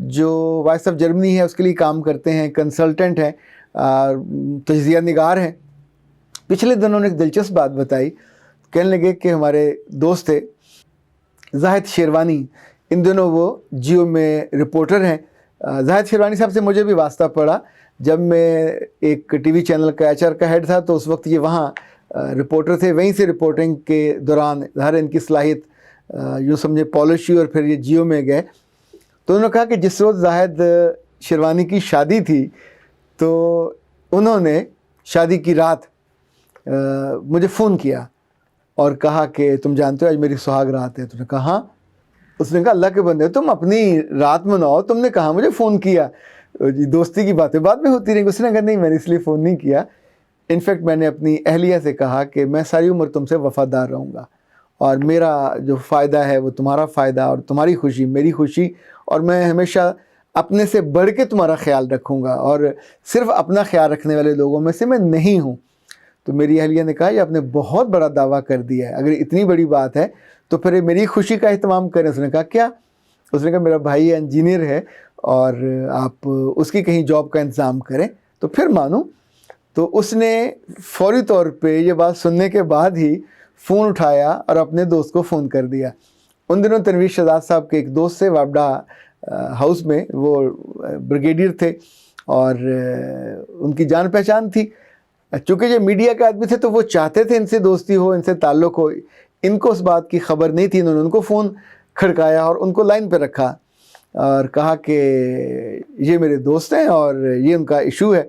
جو voice of Germany ہے اس کے لیے کام کرتے ہیں، کنسلٹنٹ ہیں، تجزیہ نگار ہیں. پچھلے دنوں نے ایک دلچسپ بات بتائی. کہنے لگے کہ ہمارے دوست تھے زاہد شیروانی، ان دنوں وہ جیو میں رپورٹر ہیں. زاہد شیروانی صاحب سے مجھے بھی واسطہ پڑا جب میں ایک ٹی وی چینل کا ایچ آر کا ہیڈ تھا، تو اس وقت یہ وہاں رپورٹر تھے. وہیں سے رپورٹنگ کے دوران ظاہر ان کی صلاحیت یوں سمجھے پالیشی، اور پھر یہ جیو میں گئے. تو انہوں نے کہا کہ جس روز زاہد شیروانی کی شادی تھی تو انہوں نے شادی کی رات مجھے فون کیا اور کہا کہ تم جانتے ہو آج میری سہاگ رات ہے. تو نے کہا ہاں. اس نے کہا اللہ کے بندے تم اپنی رات مناؤ، تم نے کہا مجھے فون کیا. جی دوستی کی باتیں بعد میں ہوتی رہیں. اس نے کہا نہیں میں نے اس لیے فون نہیں کیا، انفیکٹ میں نے اپنی اہلیہ سے کہا کہ میں ساری عمر تم سے وفادار رہوں گا، اور میرا جو فائدہ ہے وہ تمہارا فائدہ، اور تمہاری خوشی میری خوشی، اور میں ہمیشہ اپنے سے بڑھ کے تمہارا خیال رکھوں گا، اور صرف اپنا خیال رکھنے والے لوگوں میں سے میں نہیں ہوں. تو میری اہلیہ نے کہا یہ آپ نے بہت بڑا دعویٰ کر دیا ہے، اگر اتنی بڑی بات ہے تو پھر میری خوشی کا اہتمام کریں. اس نے کہا کیا؟ اس نے کہا میرا بھائی انجینئر ہے اور آپ اس کی کہیں جاب کا انتظام کریں تو پھر مانوں. تو اس نے فوری طور پہ یہ بات سننے کے بعد ہی فون اٹھایا اور اپنے دوست کو فون کر دیا. ان دنوں تنویر شہزاد صاحب کے ایک دوست سے وابڈا ہاؤس میں، وہ بریگیڈیئر تھے اور ان کی جان پہچان تھی. چونکہ یہ میڈیا کے آدمی تھے تو وہ چاہتے تھے ان سے دوستی ہو، ان سے تعلق ہو. ان کو اس بات کی خبر نہیں تھی. انہوں نے ان کو فون کھڑکایا اور ان کو لائن پہ رکھا اور کہا کہ یہ میرے دوست ہیں اور یہ ان کا ایشو ہے.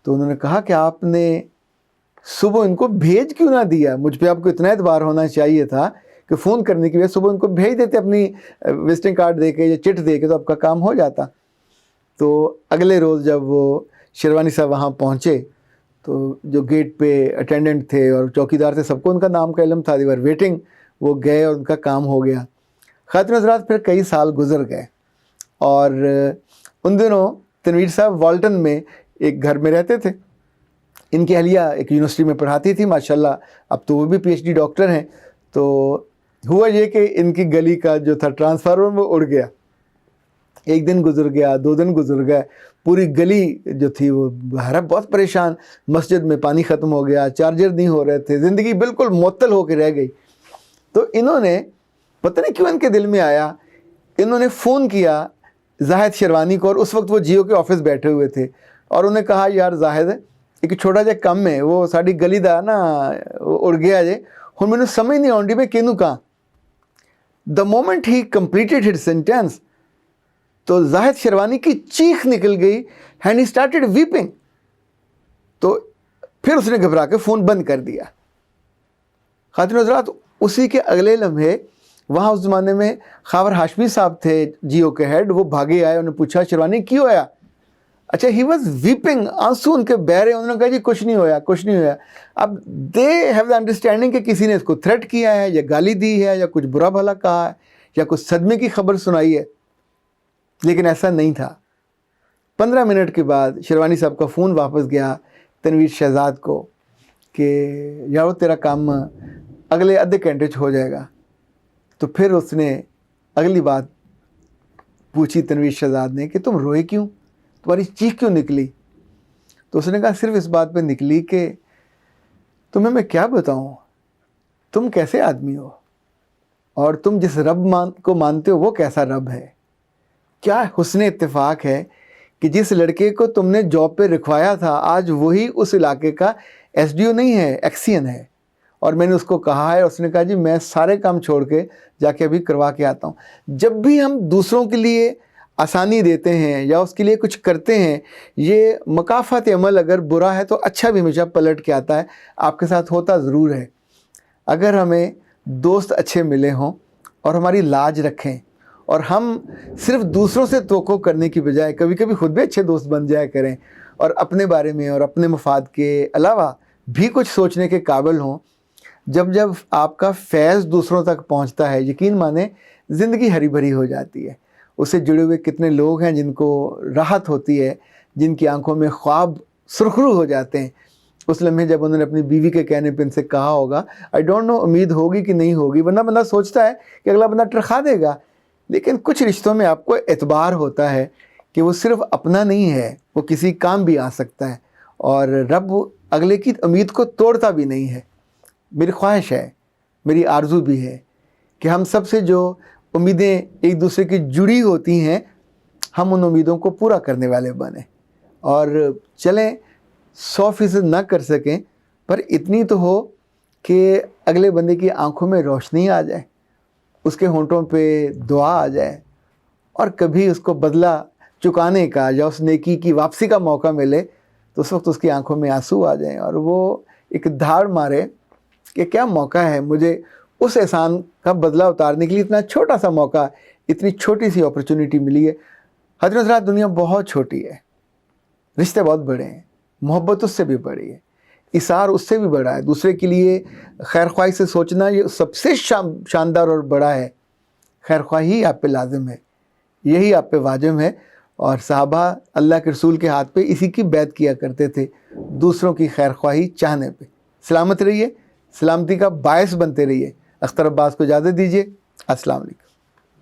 تو انہوں نے کہا کہ آپ نے صبح ان کو بھیج کیوں نہ دیا؟ مجھ پہ آپ کو اتنا اعتبار ہونا چاہیے تھا کہ فون کرنے کی وجہ صبح ان کو بھیج دیتے اپنی وزٹنگ کارڈ دے کے یا چٹ دے کے، تو آپ کا کام ہو جاتا. تو اگلے روز جب وہ شیروانی صاحب وہاں پہنچے تو جو گیٹ پہ اٹینڈنٹ تھے اور چوکیدار تھے سب کو ان کا نام کا علم تھا. دی ور ویٹنگ. وہ گئے اور ان کا کام ہو گیا. خواتین حضرات پھر کئی سال گزر گئے اور ان دنوں تنویر صاحب والٹن میں ایک گھر میں رہتے تھے. ان کی اہلیہ ایک یونیورسٹی میں پڑھاتی تھی ماشاءاللہ، اب تو وہ بھی پی ایچ ڈی ڈاکٹر ہیں. تو ہوا یہ کہ ان کی گلی کا جو تھا ٹرانسفارمر وہ اڑ گیا. ایک دن گزر گیا، 2 دن گزر گئے، پوری گلی جو تھی وہ بہت پریشان. مسجد میں پانی ختم ہو گیا، چارجر نہیں ہو رہے تھے، زندگی بالکل معطل ہو کے رہ گئی. تو انہوں نے پتہ نہیں کیوں ان کے دل میں آیا، انہوں نے فون کیا زاہد شیروانی کو، اور اس وقت وہ جیو کے آفس بیٹھے ہوئے تھے. اور انہوں نے کہا یار زاہد ایک چھوٹا جا کم ہے، وہ ساری گلی دا نا اڑ گیا جے، ہن مینوں سمجھ نہیں آؤندی میں کینوں کہاں. The moment he completed his sentence تو زاہد شیروانی کی چیخ نکل گئی اینڈ ہی اسٹارٹڈ ویپنگ. تو پھر اس نے گھبرا کے فون بند کر دیا. خواتین حضرات اسی کے اگلے لمحے وہاں اس زمانے میں خاور ہاشمی صاحب تھے جیو کے ہیڈ. وہ بھاگے آئے، انہوں نے پوچھا شیروانی کیوں ہوا؟ اچھا ہی واز ویپنگ، آنسو ان کے بہ رہے. انہوں نے کہا جی کچھ نہیں ہوا، کچھ نہیں ہوا. اب دے ہیو دا انڈرسٹینڈنگ کہ کسی نے اس کو تھریٹ کیا ہے یا گالی دی ہے یا کچھ برا بھلا کہا ہے یا کچھ صدمے کی خبر سنائی ہے، لیکن ایسا نہیں تھا. 15 منٹ کے بعد شیروانی صاحب کا فون واپس گیا تنویر شہزاد کو کہ یارو تیرا کام اگلے آدھے گھنٹے ہو جائے گا. تو پھر اس نے اگلی بات پوچھی تنویر شہزاد نے کہ تم روئے کیوں، تمہاری چیخ کیوں نکلی؟ تو اس نے کہا صرف اس بات پہ نکلی کہ تمہیں میں کیا بتاؤں، تم کیسے آدمی ہو اور تم جس رب کو مانتے ہو وہ کیسا رب ہے. کیا حسن اتفاق ہے کہ جس لڑکے کو تم نے جاب پہ رکھوایا تھا آج وہی اس علاقے کا ایس ڈی او نہیں ہے، ایکسین ہے. اور میں نے اس کو کہا ہے، اس نے کہا جی میں سارے کام چھوڑ کے جا کے ابھی کروا کے آتا ہوں. جب بھی ہم دوسروں کے لیے آسانی دیتے ہیں یا اس کے لیے کچھ کرتے ہیں، یہ مکافات عمل اگر برا ہے تو اچھا بھی ہمیشہ پلٹ کے آتا ہے. آپ کے ساتھ ہوتا ضرور ہے. اگر ہمیں دوست اچھے ملے ہوں اور ہماری لاج رکھیں اور ہم صرف دوسروں سے توقع کرنے کی بجائے کبھی کبھی خود بھی اچھے دوست بن جایا کریں اور اپنے بارے میں اور اپنے مفاد کے علاوہ بھی کچھ سوچنے کے قابل ہوں، جب آپ کا فیض دوسروں تک پہنچتا ہے یقین مانیں زندگی ہری بھری ہو جاتی ہے. اس سے جڑے ہوئے کتنے لوگ ہیں جن کو راحت ہوتی ہے، جن کی آنکھوں میں خواب سرخرو ہو جاتے ہیں اس لمحے جب انہوں نے اپنی بیوی کے کہنے پہ ان سے کہا ہوگا آئی ڈونٹ نو امید ہوگی کہ نہیں ہوگی، ورنہ بندہ سوچتا ہے کہ اگلا بندہ ٹرخا دے گا لیکن کچھ رشتوں میں آپ کو اعتبار ہوتا ہے کہ وہ صرف اپنا نہیں ہے، وہ کسی کام بھی آ سکتا ہے، اور رب اگلے کی امید کو توڑتا بھی نہیں ہے۔ میری خواہش ہے، میری آرزو بھی ہے کہ ہم سب سے جو امیدیں ایک دوسرے کی جڑی ہوتی ہیں، ہم ان امیدوں کو پورا کرنے والے بنیں، اور چلیں 100% نہ کر سکیں پر اتنی تو ہو کہ اگلے بندے کی آنکھوں میں روشنی آ جائے، اس کے ہونٹوں پہ دعا آ جائے، اور کبھی اس کو بدلہ چکانے کا یا اس نیکی کی واپسی کا موقع ملے تو اس وقت اس کی آنکھوں میں آنسو آ جائیں، اور وہ ایک دھاڑ مارے کہ کیا موقع ہے، مجھے اس احسان کا بدلہ اتارنے کے لیے اتنا چھوٹا سا موقع، اتنی چھوٹی سی اپرچونٹی ملی ہے۔ حضرات، دنیا بہت چھوٹی ہے، رشتے بہت بڑے ہیں، محبت اس سے بھی بڑی ہے، اثار اس سے بھی بڑا ہے، دوسرے کے لیے خیر خواہی سے سوچنا یہ سب سے شاندار اور بڑا ہے۔ خیر خواہی آپ پہ لازم ہے، یہی آپ پہ واجب ہے، اور صحابہ اللہ کے رسول کے ہاتھ پہ اسی کی بیعت کیا کرتے تھے، دوسروں کی خیر خواہی چاہنے پہ۔ سلامت رہیے، سلامتی کا باعث بنتے رہیے۔ اختر عباس کو اجازت دیجیے۔ السلام علیکم۔